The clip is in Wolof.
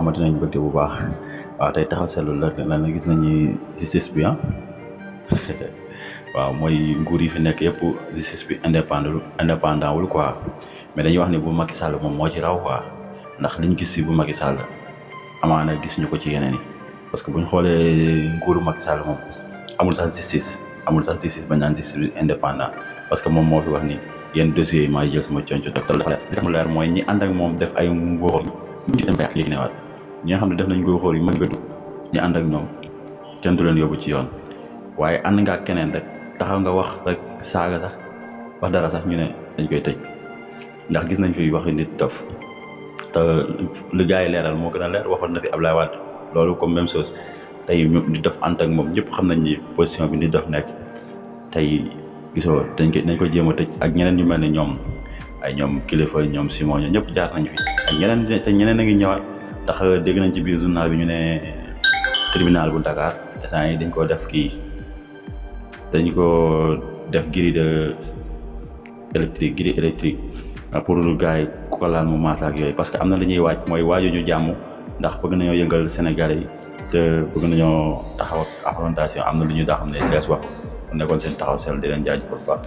amati nañ bëgte bu baax waaw tey taxaw seetlu la gis nañu justice bi waaw mooy nguur yi fi nekk yëpp justice bi indépendant wul quoi mais dañuy wax ne bu Macky Sall moom moo ci raw quoi ndax liñ gis si bu Macky Sall amaana gisuñu ko ci yeneen yi parce que buñ xoolee nguuru Macky Sall moom amul sax justice bañ naan justice bi indépendant parce que moom moo fi wax ni yenn dossiers yi maa jël sama conco docteur dafa li tax mu leer mooy ñi ànd ak moom def ay ngóor mu ci dem fekk léegi newaat ñi nga xam ne def nañ ngóor yi mën nga dugg ñi ànd ak ñoom kenn du leen yóbbu ci yoon waaye ànd nga ak keneen rek taxaw nga wax rek saaga sax wax dara sax ñu ne dañ koy tëj ndax gis nañ fi waxi nit dof te lu gars yi leeral moo gën a leer waxoon na fi Ablaye Wade loolu comme même chose tey nit dof ànd ak moom ñëpp xam nañ ni position bi nit dof nekk tey gisoo dañ ko jéem a tëj ak ñeneen ñu mel ne ñoom ay ñoom kilifa ñoom Simon ñëpp jaar nañ fi ak ñeneen a ngi ñëwaat ndax dégg nañ ci biir journal bi ñu ne tribunal bu Dakar instant yi dañ ko def grille électrique pour gars yi ku ko laal mu maas ak yooyu parce que am na li ñuy waaj mooy waajuñu jàmm ndax bëgg nañoo yëngal Sénégalais yi te bëgg nañoo taxaw ak affrontation am na lu ñu daa xam ne lees wax nekkoon seen taxaw sel di leen jaajëfal bu baax